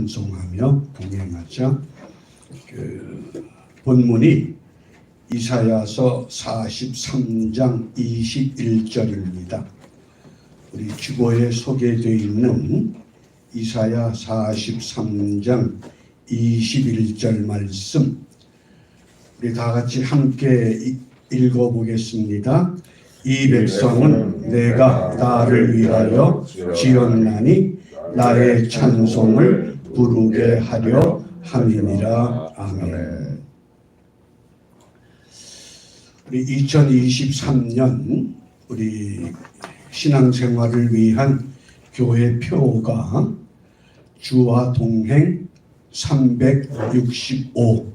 찬송하며 동행하자. 본문이 이사야서 43장 21절입니다. 우리 주보에 소개되어 있는 이사야 43장 21절 말씀, 우리 다 같이 함께 읽어보겠습니다. 이 백성은 내가 나를 위하여 지었나니 나의 찬송을 부르게 하려 함이니라. 아멘. 우리 2023년 우리 신앙생활을 위한 교회 표가 주와 동행 365,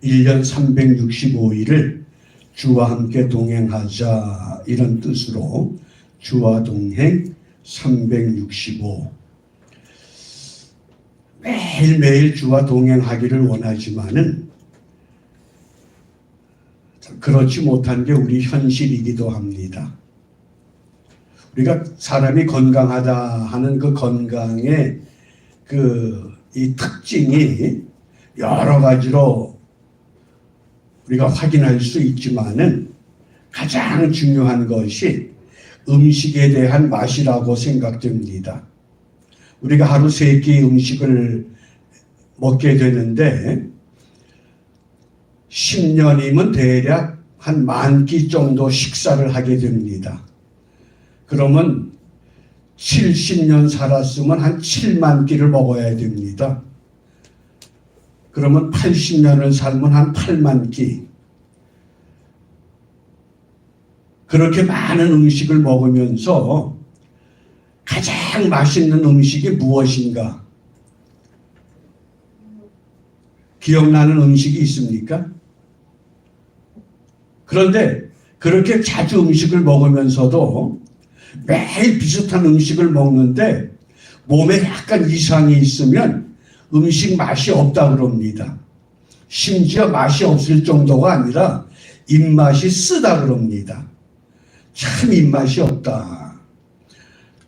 1년 365일을 주와 함께 동행하자, 이런 뜻으로 주와 동행 365. 매일매일 주와 동행하기를 원하지만은 그렇지 못한 게 우리 현실이기도 합니다. 우리가 사람이 건강하다 하는 그 건강의 이 특징이 여러 가지로 우리가 확인할 수 있지만은 가장 중요한 것이 음식에 대한 맛이라고 생각됩니다. 우리가 하루 3끼 음식을 먹게 되는데 10년이면 대략 한 10,000끼 정도 식사를 하게 됩니다. 그러면 70년 살았으면 한 7만 끼를 먹어야 됩니다. 그러면 80년을 살면 한 8만 끼. 그렇게 많은 음식을 먹으면서 가장 맛있는 음식이 무엇인가? 기억나는 음식이 있습니까? 그런데 그렇게 자주 음식을 먹으면서도 매일 비슷한 음식을 먹는데 몸에 약간 이상이 있으면 음식 맛이 없다 그럽니다. 심지어 맛이 없을 정도가 아니라 입맛이 쓰다 그럽니다. 참 입맛이 없다.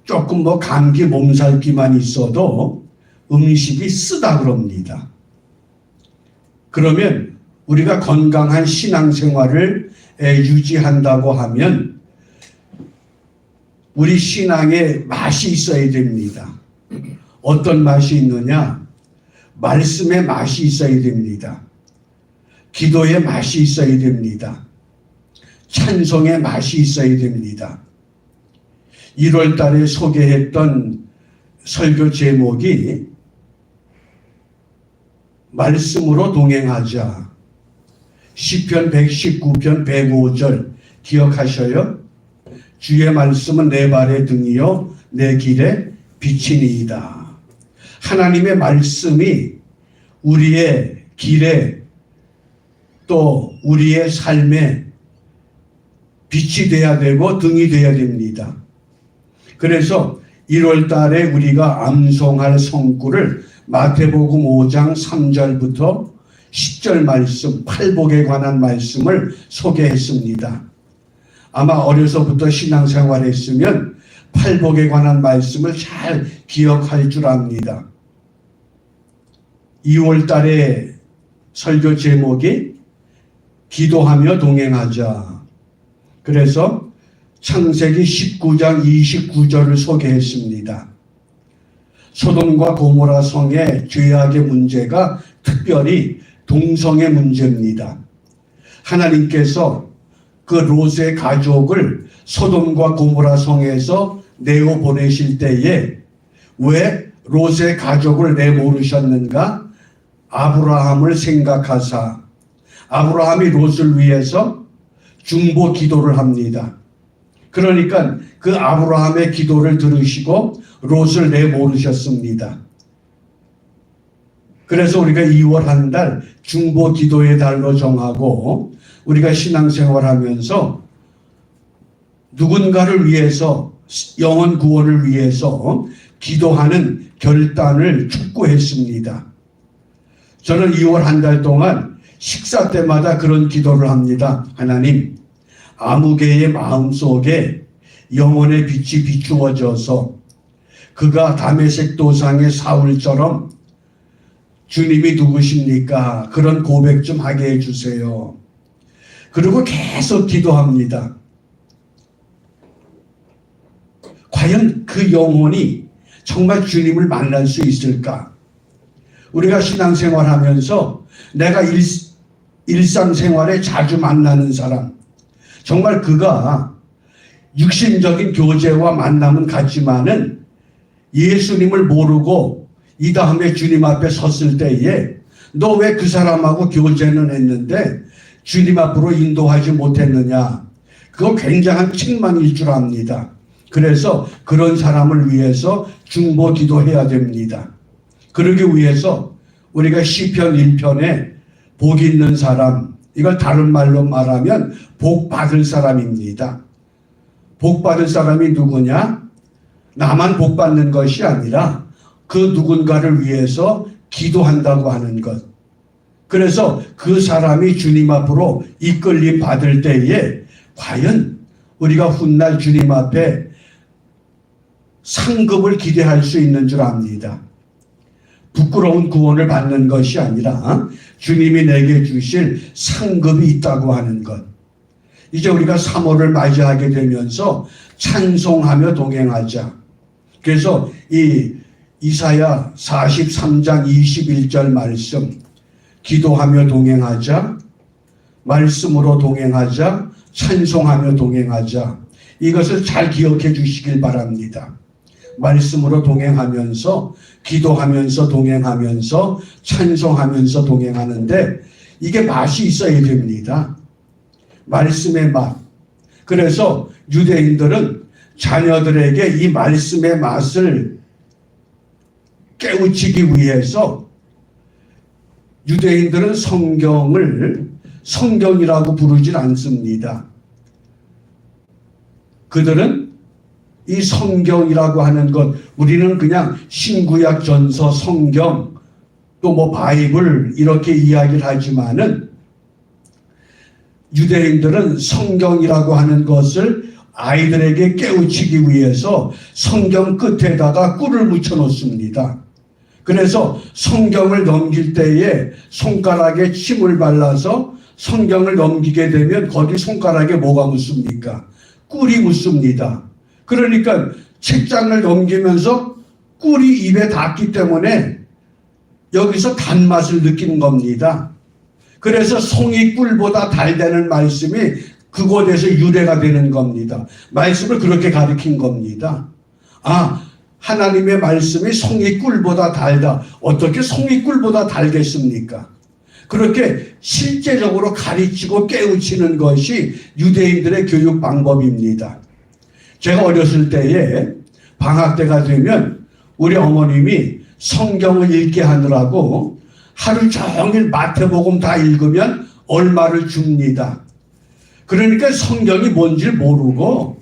조금 감기 몸살기만 있어도 음식이 쓰다 그럽니다. 그러면 우리가 건강한 신앙생활을 유지한다고 하면 우리 신앙에 맛이 있어야 됩니다. 어떤 맛이 있느냐? 말씀의 맛이 있어야 됩니다. 기도의 맛이 있어야 됩니다. 찬송의 맛이 있어야 됩니다. 1월 달에 소개했던 설교 제목이 말씀으로 동행하자. 시편 119편 105절 기억하셔요? 주의 말씀은 내 발의 등이요 내 길에 빛이니이다. 하나님의 말씀이 우리의 길에 또 우리의 삶에 빛이 돼야 되고 등이 돼야 됩니다. 그래서 1월 달에 우리가 암송할 성구를 마태복음 5장 3절부터 10절 말씀, 팔복에 관한 말씀을 소개했습니다. 아마 어려서부터 신앙생활했으면 팔복에 관한 말씀을 잘 기억할 줄 압니다. 2월 달에 설교 제목이 기도하며 동행하자. 그래서 창세기 19장 29절을 소개했습니다. 소돔과 고모라 성의 죄악의 문제가 특별히 동성의 문제입니다. 하나님께서 그 롯의 가족을 소돔과 고모라 성에서 내어 보내실 때에 왜 롯의 가족을 내모르셨는가? 아브라함을 생각하사 아브라함이 롯을 위해서 중보 기도를 합니다. 그러니까 그 아브라함의 기도를 들으시고 롯을 내모르셨습니다. 그래서 우리가 2월 한 달 중보 기도의 달로 정하고 우리가 신앙생활하면서 누군가를 위해서 영혼 구원을 위해서 기도하는 결단을 촉구했습니다. 저는 2월 한 달 동안 식사 때마다 그런 기도를 합니다. 하나님, 아무개의 마음속에 영혼의 빛이 비추어져서 그가 다메섹 도상의 사울처럼 주님이 누구십니까? 그런 고백 좀 하게 해주세요. 그리고 계속 기도합니다. 과연 그 영혼이 정말 주님을 만날 수 있을까? 우리가 신앙생활 하면서 내가 일상생활에 자주 만나는 사람, 정말 그가 육신적인 교제와 만남은 같지만은 예수님을 모르고 이 다음에 주님 앞에 섰을 때에 너 왜 그 사람하고 교제는 했는데 주님 앞으로 인도하지 못했느냐? 그거 굉장한 책망일 줄 압니다. 그래서 그런 사람을 위해서 중보 기도해야 됩니다. 그러기 위해서 우리가 시편 1편에 복 있는 사람, 이걸 다른 말로 말하면 복 받을 사람입니다. 복 받을 사람이 누구냐? 나만 복 받는 것이 아니라 그 누군가를 위해서 기도한다고 하는 것. 그래서 그 사람이 주님 앞으로 이끌림 받을 때에 과연 우리가 훗날 주님 앞에 상급을 기대할 수 있는 줄 압니다. 부끄러운 구원을 받는 것이 아니라 주님이 내게 주실 상급이 있다고 하는 것. 이제 우리가 3월을 맞이하게 되면서 찬송하며 동행하자. 그래서 이 이사야 43장 21절 말씀, 기도하며 동행하자, 말씀으로 동행하자, 찬송하며 동행하자. 이것을 잘 기억해 주시길 바랍니다. 말씀으로 동행하면서, 기도하면서 동행하면서, 찬송하면서 동행하는데 이게 맛이 있어야 됩니다. 말씀의 맛. 그래서 유대인들은 자녀들에게 이 말씀의 맛을 깨우치기 위해서 유대인들은 성경을 성경이라고 부르질 않습니다. 그들은 이 성경이라고 하는 것, 우리는 그냥 신구약 전서 성경 또 뭐 바이블 이렇게 이야기를 하지만은 유대인들은 성경이라고 하는 것을 아이들에게 깨우치기 위해서 성경 끝에다가 꿀을 묻혀 놓습니다. 그래서 성경을 넘길 때에 손가락에 침을 발라서 성경을 넘기게 되면 거기 손가락에 뭐가 묻습니까? 꿀이 묻습니다. 그러니까 책장을 넘기면서 꿀이 입에 닿기 때문에 여기서 단맛을 느끼는 겁니다. 그래서 송이 꿀보다 달다는 말씀이 그곳에서 유래가 되는 겁니다. 말씀을 그렇게 가르친 겁니다. 아, 하나님의 말씀이 송이 꿀보다 달다. 어떻게 송이 꿀보다 달겠습니까? 그렇게 실제적으로 가르치고 깨우치는 것이 유대인들의 교육 방법입니다. 제가 어렸을 때에 방학 때가 되면 우리 어머님이 성경을 읽게 하느라고 하루 종일 마태복음 다 읽으면 얼마를 줍니다. 그러니까 성경이 뭔지 모르고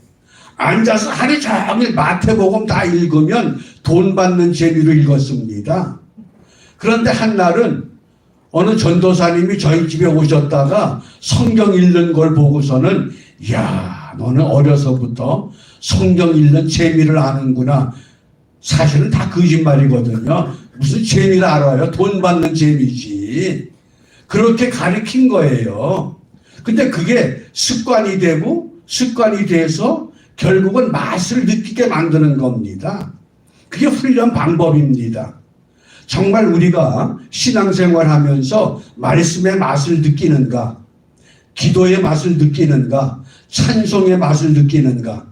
앉아서 하루 종일 마태복음 다 읽으면 돈 받는 재미로 읽었습니다. 그런데 한날은 어느 전도사님이 저희 집에 오셨다가 성경 읽는 걸 보고서는 이야, 너는 어려서부터 성경 읽는 재미를 아는구나. 사실은 다 거짓말이거든요. 무슨 재미를 알아요? 돈 받는 재미지. 그렇게 가르친 거예요. 근데 그게 습관이 되고 습관이 돼서 결국은 맛을 느끼게 만드는 겁니다. 그게 훈련 방법입니다. 정말 우리가 신앙생활 하면서 말씀의 맛을 느끼는가? 기도의 맛을 느끼는가? 찬송의 맛을 느끼는가?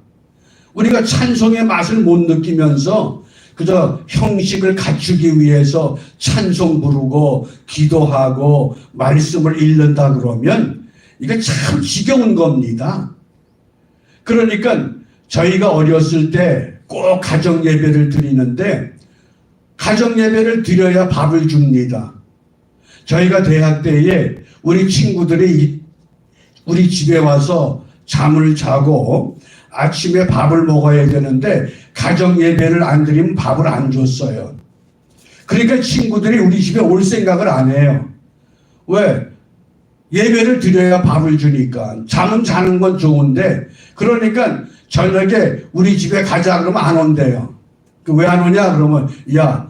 우리가 찬송의 맛을 못 느끼면서 그저 형식을 갖추기 위해서 찬송 부르고 기도하고 말씀을 읽는다 그러면 이게 참 지겨운 겁니다. 그러니까 저희가 어렸을 때 꼭 가정 예배를 드리는데 가정 예배를 드려야 밥을 줍니다. 저희가 대학 때에 우리 친구들이 우리 집에 와서 잠을 자고 아침에 밥을 먹어야 되는데 가정 예배를 안 드리면 밥을 안 줬어요. 그러니까 친구들이 우리 집에 올 생각을 안 해요. 왜? 예배를 드려야 밥을 주니까. 잠은 자는 건 좋은데 그러니까 저녁에 우리 집에 가자 그러면 안 온대요. 왜 안 오냐 그러면 야,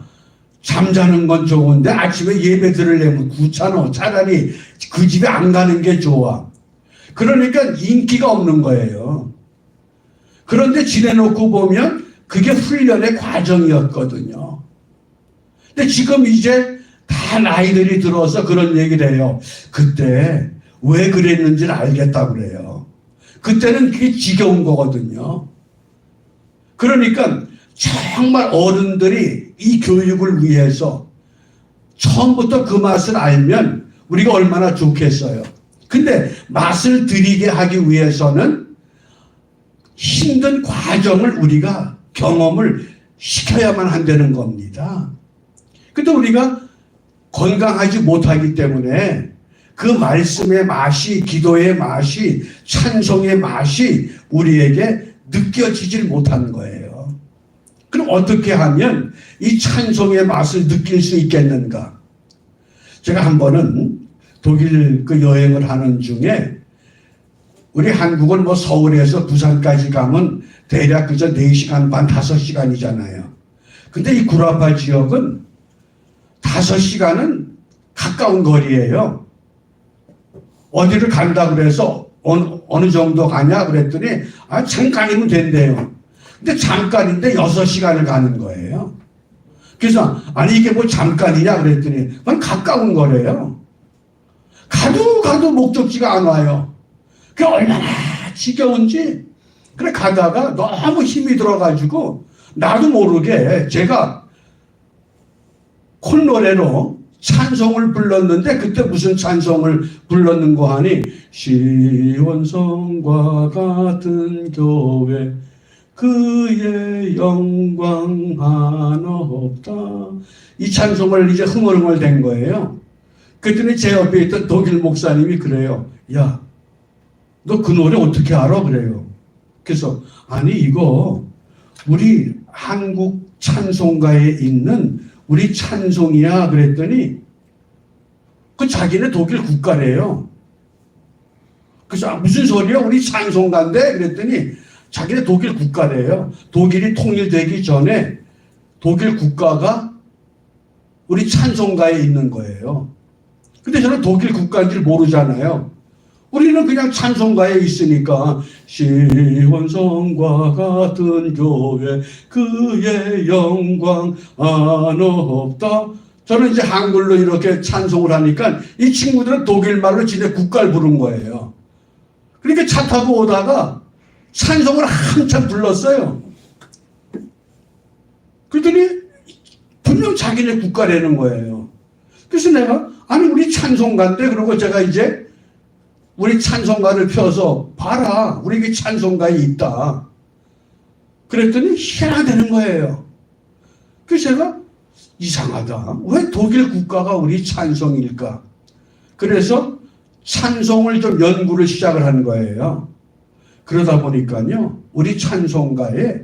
잠자는 건 좋은데 아침에 예배 들으려면 귀찮아. 차라리 그 집에 안 가는 게 좋아. 그러니까 인기가 없는 거예요. 그런데 지내놓고 보면 그게 훈련의 과정이었거든요. 근데 지금 이제 다 나이들이 들어서 그런 얘기를 해요. 그때 왜 그랬는지를 알겠다고 그래요. 그때는 그게 지겨운 거거든요. 그러니까 정말 어른들이 이 교육을 위해서 처음부터 그 맛을 알면 우리가 얼마나 좋겠어요. 근데 맛을 들이게 하기 위해서는 힘든 과정을 우리가 경험을 시켜야만 한다는 겁니다. 근데 우리가 건강하지 못하기 때문에 그 말씀의 맛이, 기도의 맛이, 찬송의 맛이 우리에게 느껴지질 못한 거예요. 그럼 어떻게 하면 이 찬송의 맛을 느낄 수 있겠는가? 제가 한 번은 독일 그 여행을 하는 중에 우리 한국은 뭐 서울에서 부산까지 가면 대략 그저 4시간 반, 5시간이잖아요. 근데 이 구라파 지역은 5시간은 가까운 거리예요. 어디를 간다 그래서 어느 정도 가냐 그랬더니 잠깐이면 된대요. 근데 잠깐인데 6시간을 가는 거예요. 그래서 아니 이게 뭐 잠깐이냐 그랬더니 그건 가까운 거래요. 가도 목적지가 안 와요. 그게 얼마나 지겨운지. 그래 가다가 너무 힘이 들어가지고 나도 모르게 제가 콧노래로 찬송을 불렀는데 그때 무슨 찬송을 불렀는가 하니 시온성과 같은 교회 그의 영광 하나 없다. 이 찬송을 이제 흥얼흥얼 된 거예요. 그랬더니 제 옆에 있던 독일 목사님이 그래요. 야, 너 그 노래 어떻게 알아? 그래요. 그래서 아니 이거 우리 한국 찬송가에 있는 우리 찬송이야 그랬더니 그 자기네 독일 국가래요. 그래서 무슨 소리야? 우리 찬송가인데 그랬더니 자기네 독일 국가래요. 독일이 통일되기 전에 독일 국가가 우리 찬송가에 있는 거예요. 근데 저는 독일 국가인지 모르잖아요. 우리는 그냥 찬송가에 있으니까 시온성과 같은 교회 그의 영광 안 없다. 저는 이제 한글로 이렇게 찬송을 하니까 이 친구들은 독일말로 지네 국가를 부른 거예요. 그러니까 차 타고 오다가 찬송을 한참 불렀어요. 그랬더니 분명 자기네 국가라는 거예요. 그래서 내가 아니 우리 찬송가인데 그러고 제가 이제 우리 찬송가를 펴서 봐라 우리 찬송가에 있다. 그랬더니 희한하다는 거예요. 그래서 제가 이상하다. 왜 독일 국가가 우리 찬송일까? 그래서 찬송을 좀 연구를 시작을 한 거예요. 그러다 보니까요 우리 찬송가에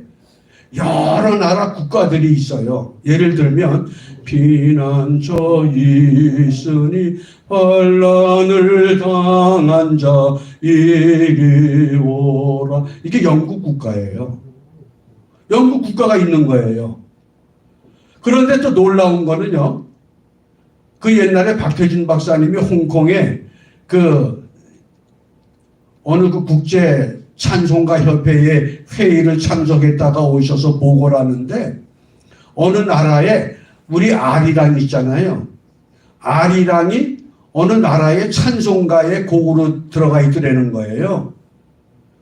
여러 나라 국가들이 있어요. 예를 들면 피난처 있으니 환난을 당한 자 이리 오라. 이게 영국 국가예요. 영국 국가가 있는 거예요. 그런데 또 놀라운 거는요. 그 옛날에 박효진 박사님이 홍콩에 어느 국제 찬송가 협회의 회의를 참석했다가 오셔서 보고를 하는데 어느 나라에 우리 아리랑 있잖아요. 아리랑이 어느 나라의 찬송가의 곡으로 들어가 있더라는 거예요.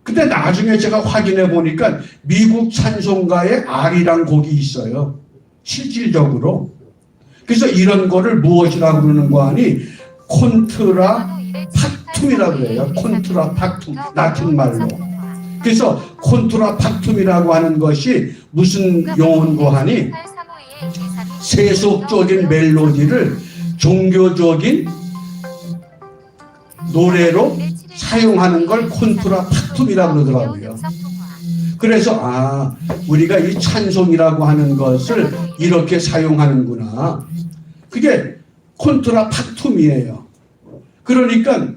근데 나중에 제가 확인해 보니까 미국 찬송가에 아리랑 곡이 있어요. 실질적으로. 그래서 이런 거를 무엇이라고 그러는 거 아니 콘트라 팍툼이라고 해요. 콘트라 팍툼. 라틴 말로. 그래서 콘트라 팍툼이라고 하는 것이 무슨 용어인고 하니 세속적인 멜로디를 종교적인 노래로 사용하는 걸 콘트라 팍툼이라고 그러더라고요. 그래서 우리가 이 찬송이라고 하는 것을 이렇게 사용하는구나. 그게 콘트라 팍툼이에요. 그러니까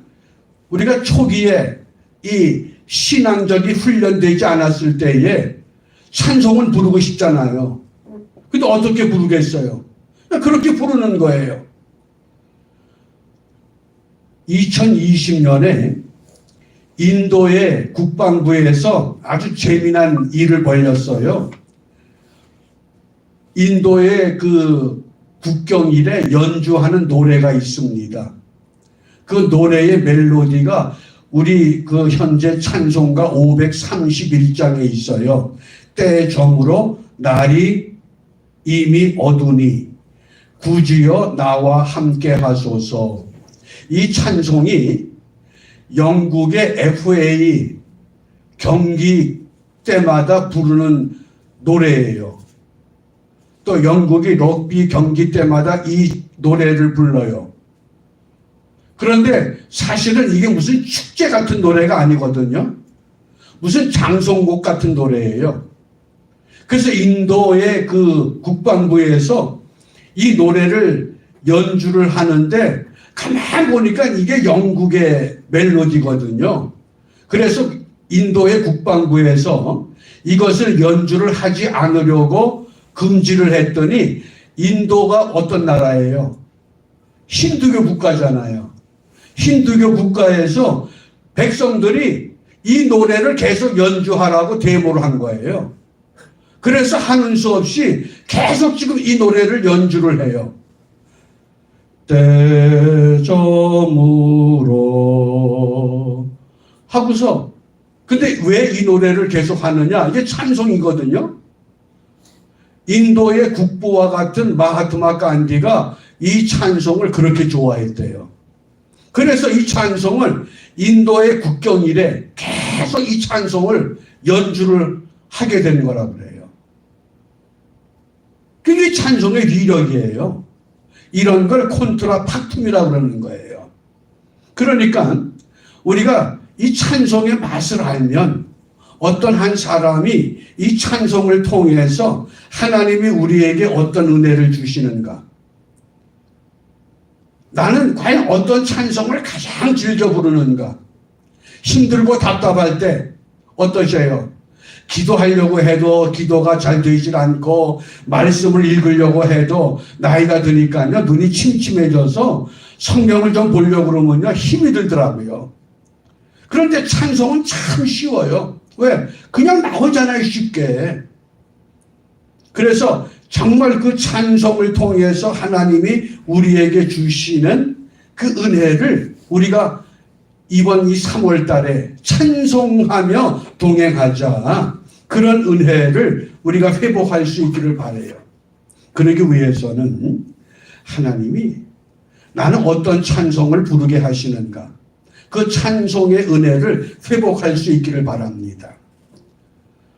우리가 초기에 이 신앙적이 훈련되지 않았을 때에 찬송을 부르고 싶잖아요. 근데 어떻게 부르겠어요? 그렇게 부르는 거예요. 2020년에 인도의 국방부에서 아주 재미난 일을 벌였어요. 인도의 그 국경일에 연주하는 노래가 있습니다. 그 노래의 멜로디가 우리 그 현재 찬송가 531장에 있어요. 때의 정으로 날이 이미 어두니 구주여 나와 함께 하소서. 이 찬송이 영국의 FA 경기 때마다 부르는 노래예요. 또 영국이 럭비 경기 때마다 이 노래를 불러요. 그런데 사실은 이게 무슨 축제 같은 노래가 아니거든요. 무슨 장송곡 같은 노래예요. 그래서 인도의 그 국방부에서 이 노래를 연주를 하는데 가만 보니까 이게 영국의 멜로디거든요. 그래서 인도의 국방부에서 이것을 연주를 하지 않으려고 금지를 했더니 인도가 어떤 나라예요? 힌두교 국가잖아요. 힌두교 국가에서 백성들이 이 노래를 계속 연주하라고 데모를 한 거예요. 그래서 하는 수 없이 계속 지금 이 노래를 연주를 해요. 때점으로 하고서 근데 왜 이 노래를 계속 하느냐? 이게 찬송이거든요. 인도의 국부와 같은 마하트마 간디가 이 찬송을 그렇게 좋아했대요. 그래서 이 찬송을 인도의 국경일에 계속 이 찬송을 연주를 하게 된 거라고 그래요. 그게 찬송의 위력이에요. 이런 걸 콘트라 팍툼이라고 그러는 거예요. 그러니까 우리가 이 찬송의 맛을 알면 어떤 한 사람이 이 찬송을 통해서 하나님이 우리에게 어떤 은혜를 주시는가, 나는 과연 어떤 찬송을 가장 즐겨 부르는가, 힘들고 답답할 때 어떠세요? 기도하려고 해도 기도가 잘 되질 않고 말씀을 읽으려고 해도 나이가 드니까요 눈이 침침해져서 성경을 좀 보려고 그러면요 힘이 들더라고요. 그런데 찬송은 참 쉬워요. 왜? 그냥 나오잖아요 쉽게. 그래서 정말 그 찬송을 통해서 하나님이 우리에게 주시는 그 은혜를 우리가 이번 이 3월 달에 찬송하며 동행하자. 그런 은혜를 우리가 회복할 수 있기를 바라요. 그러기 위해서는 하나님이 나는 어떤 찬송을 부르게 하시는가, 그 찬송의 은혜를 회복할 수 있기를 바랍니다.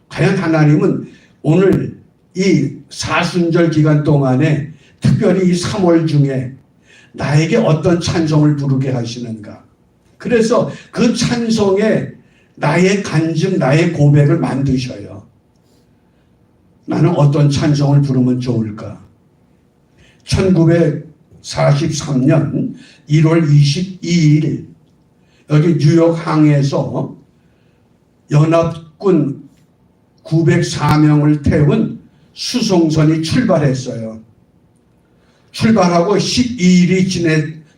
과연 하나님은 오늘 이 사순절 기간 동안에 특별히 이 3월 중에 나에게 어떤 찬송을 부르게 하시는가, 그래서 그 찬송에 나의 간증, 나의 고백을 만드셔요. 나는 어떤 찬송을 부르면 좋을까? 1943년 1월 22일 여기 뉴욕항에서 연합군 904명을 태운 수송선이 출발했어요. 출발하고 12일이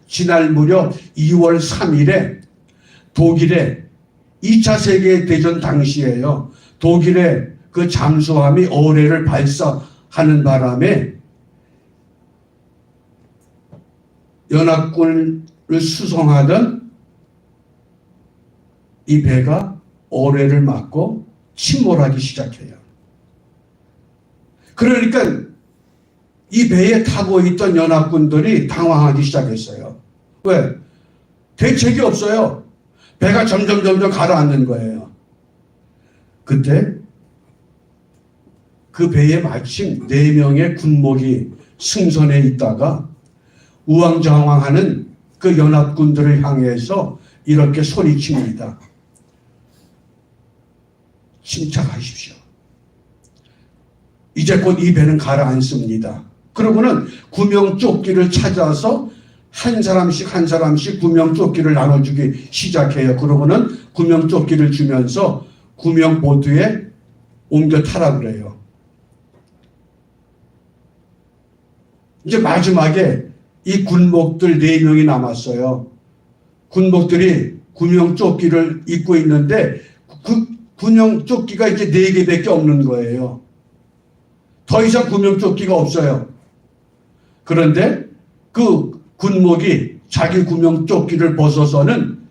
지날 무렵 2월 3일에 독일의 2차 세계대전 당시에요. 독일의 그 잠수함이 어뢰를 발사하는 바람에 연합군을 수송하던 이 배가 어뢰를 맞고 침몰하기 시작해요. 그러니까 이 배에 타고 있던 연합군들이 당황하기 시작했어요. 왜? 대책이 없어요. 배가 점점 가라앉는 거예요. 그때 그 배에 마침 4명의 군목이 승선해 있다가 우왕좌왕하는 그 연합군들을 향해서 이렇게 소리칩니다. 침착하십시오. 이제 곧 이 배는 가라앉습니다. 그러고는 구명조끼를 찾아서 한 사람씩 구명조끼를 나눠주기 시작해요. 그러고는 구명조끼를 주면서 구명보트에 옮겨 타라 그래요. 이제 마지막에 이 군목들 4명이 남았어요. 군목들이 구명조끼를 입고 있는데 그 구명조끼가 이제 4개밖에 없는 거예요. 더 이상 구명조끼가 없어요. 그런데 그 군목이 자기 구명조끼를 벗어서는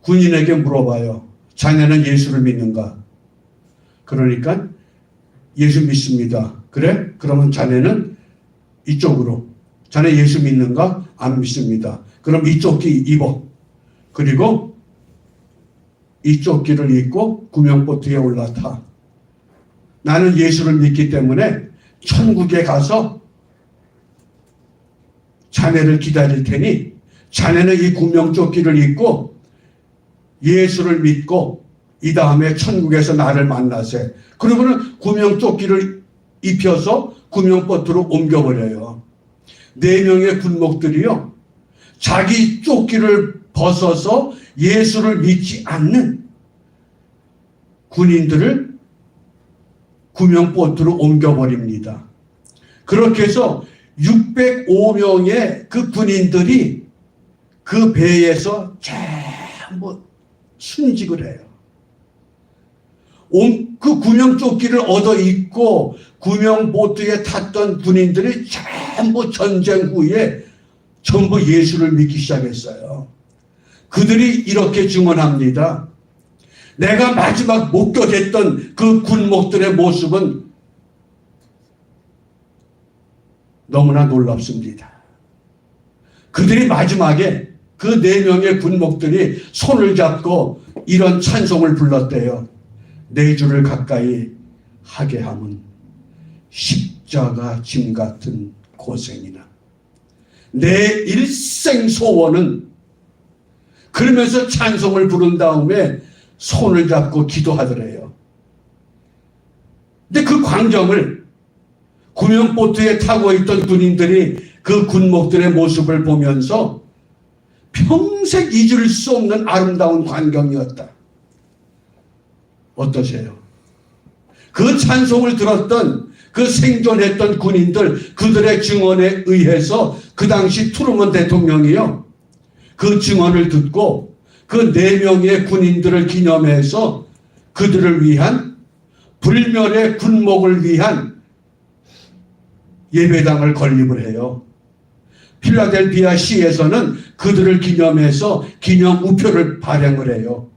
군인에게 물어봐요. 자네는 예수를 믿는가? 그러니까 예수 믿습니다. 그래? 그러면 자네는 이쪽으로. 자네 예수 믿는가? 안 믿습니다. 그럼 이 조끼 입어. 그리고 이 조끼를 입고 구명보트에 올라타. 나는 예수를 믿기 때문에 천국에 가서 자네를 기다릴 테니 자네는 이 구명조끼를 입고 예수를 믿고 이 다음에 천국에서 나를 만나세. 그러고는 구명조끼를 입혀서 구명보트로 옮겨버려요. 4명의 군목들이요, 자기 조끼를 벗어서 예수를 믿지 않는 군인들을 구명보트로 옮겨버립니다. 그렇게 해서 605명의 그 군인들이 그 배에서 전부 순직을 해요. 그 구명조끼를 얻어 입고 구명보트에 탔던 군인들이 전부 전쟁 후에 전부 예수를 믿기 시작했어요. 그들이 이렇게 증언합니다. 내가 마지막 목격했던 그 군목들의 모습은 너무나 놀랍습니다. 그들이 마지막에 그 4명의 군목들이 손을 잡고 이런 찬송을 불렀대요. 내 주를 가까이 하게 함은 십자가 짐 같은 고생이나 내 일생 소원은, 그러면서 찬송을 부른 다음에 손을 잡고 기도하더래요. 근데 그 광경을 구명보트에 타고 있던 군인들이 그 군목들의 모습을 보면서 평생 잊을 수 없는 아름다운 광경이었다. 어떠세요? 그 찬송을 들었던 그 생존했던 군인들, 그들의 증언에 의해서 그 당시 트루먼 대통령이요, 그 증언을 듣고 그 4명의 군인들을 기념해서 그들을 위한 불멸의 군목을 위한 예배당을 건립을 해요. 필라델피아 시에서는 그들을 기념해서 기념 우표를 발행을 해요.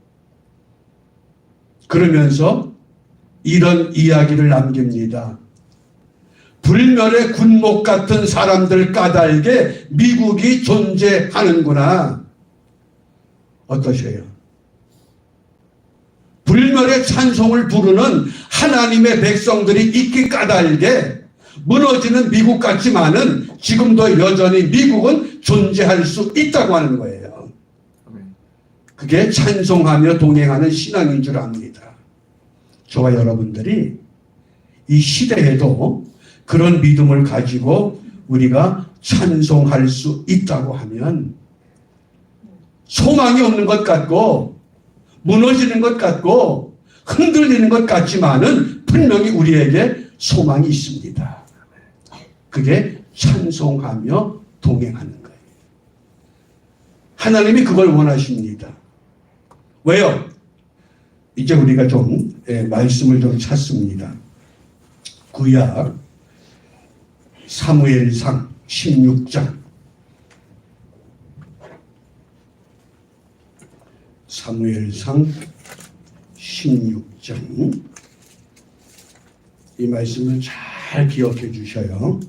그러면서 이런 이야기를 남깁니다. 불멸의 군목 같은 사람들 까닭에 미국이 존재하는구나. 어떠세요? 불멸의 찬송을 부르는 하나님의 백성들이 있기 까닭에 무너지는 미국 같지만은 지금도 여전히 미국은 존재할 수 있다고 하는 거예요. 그게 찬송하며 동행하는 신앙인 줄 압니다. 저와 여러분들이 이 시대에도 그런 믿음을 가지고 우리가 찬송할 수 있다고 하면 소망이 없는 것 같고 무너지는 것 같고 흔들리는 것 같지만은 분명히 우리에게 소망이 있습니다. 그게 찬송하며 동행하는 거예요. 하나님이 그걸 원하십니다. 왜요? 이제 우리가 좀 말씀을 좀 찾습니다. 구약 사무엘상 16장, 사무엘상 16장, 이 말씀을 잘 기억해 주셔요.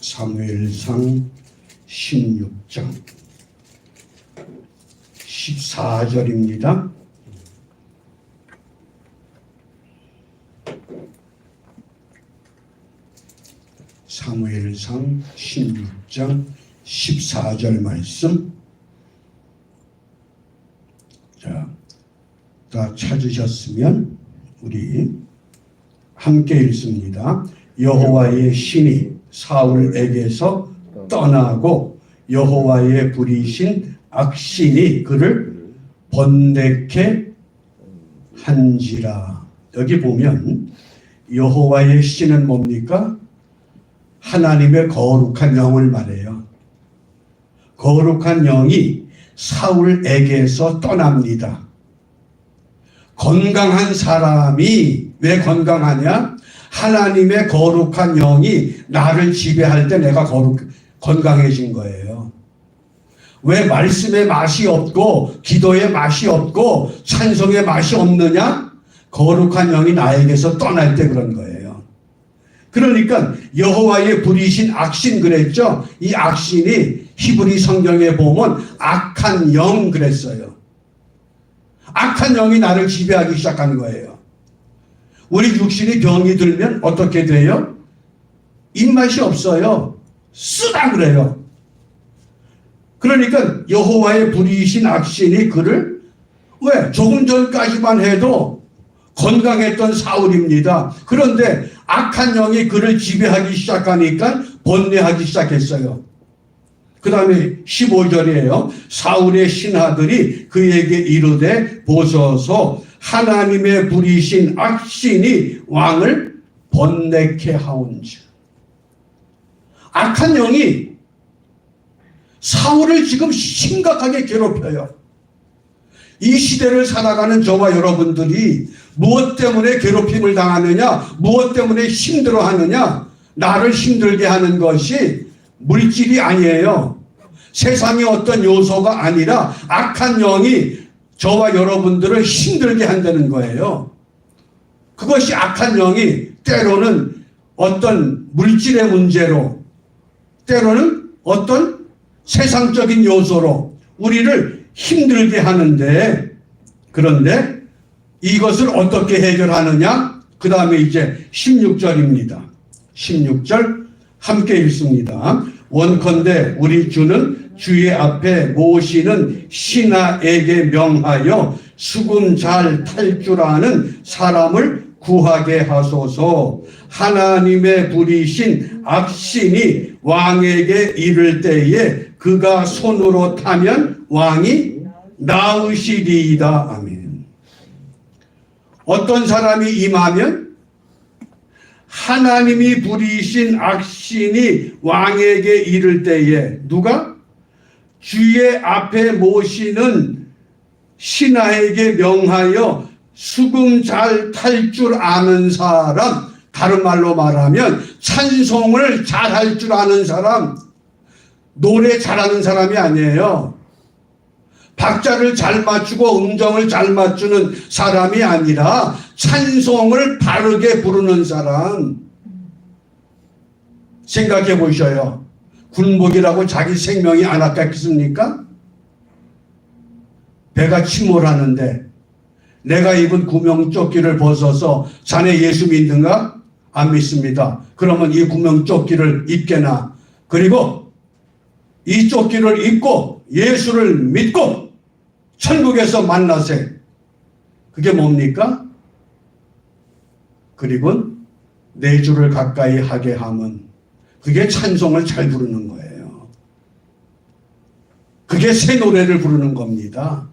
사무엘상 16장 14절입니다. 사무엘상 16장 14절 말씀. 자, 다 찾으셨으면 우리 함께 읽습니다. 여호와의 신이 사울에게서 떠나고 여호와의 불이신 악신이 그를 번데케 한지라. 여기 보면 여호와의 씨는 뭡니까? 하나님의 거룩한 영을 말해요. 거룩한 영이 사울에게서 떠납니다. 건강한 사람이 왜 건강하냐? 하나님의 거룩한 영이 나를 지배할 때 내가 건강해진 거예요. 왜 말씀의 맛이 없고 기도의 맛이 없고 찬송의 맛이 없느냐? 거룩한 영이 나에게서 떠날 때 그런 거예요. 그러니까 여호와의 불이신 악신 그랬죠? 이 악신이 히브리 성경에 보면 악한 영 그랬어요. 악한 영이 나를 지배하기 시작한 거예요. 우리 육신이 병이 들면 어떻게 돼요? 입맛이 없어요. 쓰다 그래요. 그러니까 여호와의 불이신 악신이 그를 왜? 조금 전까지만 해도 건강했던 사울입니다. 그런데 악한 영이 그를 지배하기 시작하니까 번뇌하기 시작했어요. 그 다음에 15절이에요. 사울의 신하들이 그에게 이르되 보소서 하나님의 불이신 악신이 왕을 번뇌케 하온즉. 악한 영이 사울을 지금 심각하게 괴롭혀요. 이 시대를 살아가는 저와 여러분들이 무엇 때문에 괴롭힘을 당하느냐, 무엇 때문에 힘들어하느냐, 나를 힘들게 하는 것이 물질이 아니에요. 세상의 어떤 요소가 아니라 악한 영이 저와 여러분들을 힘들게 한다는 거예요. 그것이 악한 영이 때로는 어떤 물질의 문제로, 때로는 어떤 세상적인 요소로 우리를 힘들게 하는데, 그런데 이것을 어떻게 해결하느냐? 그 다음에 이제 16절입니다. 16절 함께 읽습니다. 원컨대 우리 주는 주의 앞에 모시는 신하에게 명하여 수금 잘 탈 줄 아는 사람을 구하게 하소서. 하나님의 불이신 악신이 왕에게 이를 때에 그가 손으로 타면 왕이 나으시리이다. 아멘. 어떤 사람이 임하면 하나님이 불이신 악신이 왕에게 이를 때에 누가? 주의 앞에 모시는 신하에게 명하여 수금 잘 탈 줄 아는 사람, 다른 말로 말하면 찬송을 잘 할 줄 아는 사람, 노래 잘하는 사람이 아니에요. 박자를 잘 맞추고 음정을 잘 맞추는 사람이 아니라 찬송을 바르게 부르는 사람. 생각해 보셔요. 군복이라고 자기 생명이 안 아깝겠습니까? 배가 침몰하는데 내가 입은 구명조끼를 벗어서 자네 예수 믿는가? 안 믿습니다. 그러면 이 구명조끼를 입게나, 그리고 이 조끼를 입고 예수를 믿고 천국에서 만나세. 그게 뭡니까? 그리고 내 주를 가까이 하게 하면 그게 찬송을 잘 부르는 거예요. 그게 새 노래를 부르는 겁니다.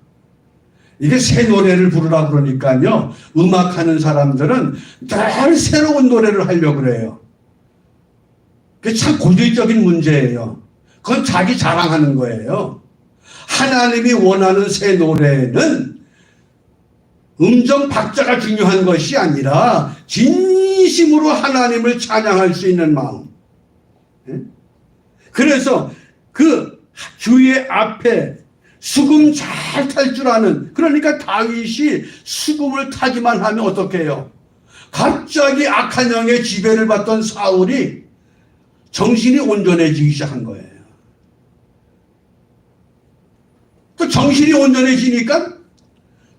이게 새 노래를 부르라 그러니까요, 음악하는 사람들은 늘 새로운 노래를 하려고 그래요. 그게 참 고질적인 문제예요. 그건 자기 자랑하는 거예요. 하나님이 원하는 새 노래는 음정 박자가 중요한 것이 아니라 진심으로 하나님을 찬양할 수 있는 마음. 그래서 그 주의 앞에 수금 잘 탈 줄 아는, 그러니까 다윗이 수금을 타기만 하면 어떻게 해요? 갑자기 악한 영의 지배를 받던 사울이 정신이 온전해지기 시작한 거예요. 또 정신이 온전해지니까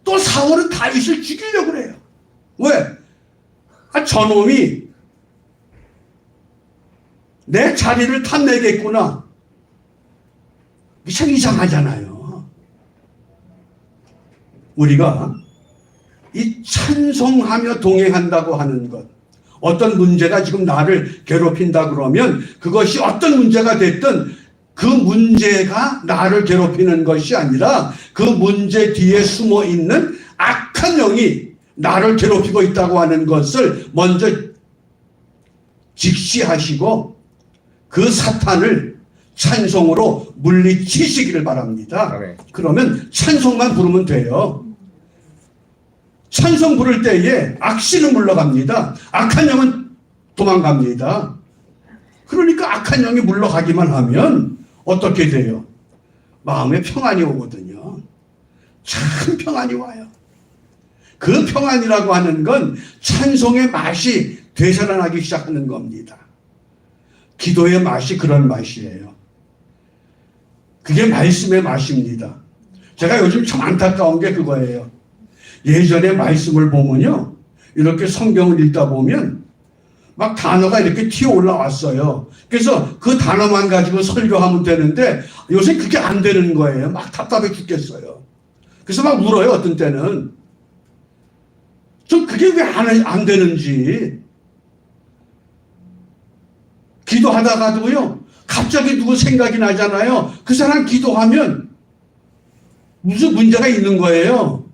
또 사울은 다윗을 죽이려고 그래요. 왜? 저놈이 내 자리를 탐내겠구나. 참 이상하잖아요. 우리가 이 찬송하며 동행한다고 하는 것, 어떤 문제가 지금 나를 괴롭힌다 그러면 그것이 어떤 문제가 됐든 그 문제가 나를 괴롭히는 것이 아니라 그 문제 뒤에 숨어 있는 악한 영이 나를 괴롭히고 있다고 하는 것을 먼저 직시하시고 그 사탄을 찬송으로 물리치시기를 바랍니다. 네. 그러면 찬송만 부르면 돼요. 찬송 부를 때에 악신은 물러갑니다. 악한 영은 도망갑니다. 그러니까 악한 영이 물러가기만 하면 어떻게 돼요? 마음에 평안이 오거든요. 참 평안이 와요. 그 평안이라고 하는 건 찬송의 맛이 되살아나기 시작하는 겁니다. 기도의 맛이 그런 맛이에요. 그게 말씀의 맛입니다. 제가 요즘 참 안타까운 게 그거예요. 예전에 말씀을 보면요, 이렇게 성경을 읽다 보면 막 단어가 이렇게 튀어 올라왔어요. 그래서 그 단어만 가지고 설교하면 되는데 요새 그게 안 되는 거예요. 막 답답해 죽겠어요. 그래서 막 울어요, 어떤 때는. 좀 그게 왜 안 되는지. 기도하다가도요, 갑자기 누구 생각이 나잖아요. 그 사람 기도하면 무슨 문제가 있는 거예요.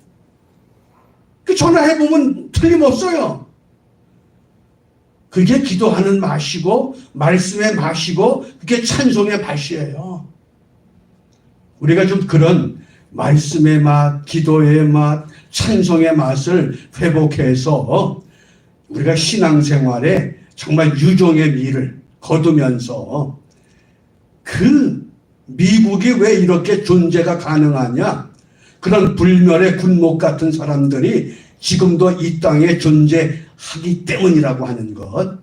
그 전화해보면 틀림없어요. 그게 기도하는 맛이고 말씀의 맛이고 그게 찬송의 맛이에요. 우리가 좀 그런 말씀의 맛, 기도의 맛, 찬송의 맛을 회복해서 우리가 신앙생활에 정말 유종의 미를 거두면서 그 미국이 왜 이렇게 존재가 가능하냐? 그런 불멸의 군목 같은 사람들이 지금도 이 땅에 존재하기 때문이라고 하는 것.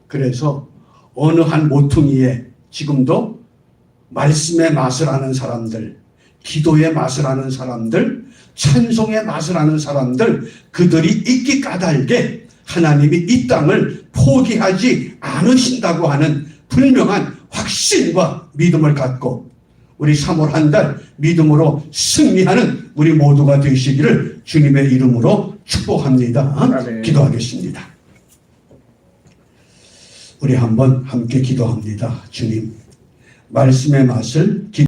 그래서 어느 한 모퉁이에 지금도 말씀의 맛을 아는 사람들, 기도의 맛을 아는 사람들, 찬송의 맛을 아는 사람들, 그들이 있기 까닭에 하나님이 이 땅을 포기하지 않으신다고 하는 분명한 확신과 믿음을 갖고 우리 3월 한 달 믿음으로 승리하는 우리 모두가 되시기를 주님의 이름으로 축복합니다. 아멘. 기도하겠습니다. 우리 한번 함께 기도합니다. 주님, 말씀의 맛을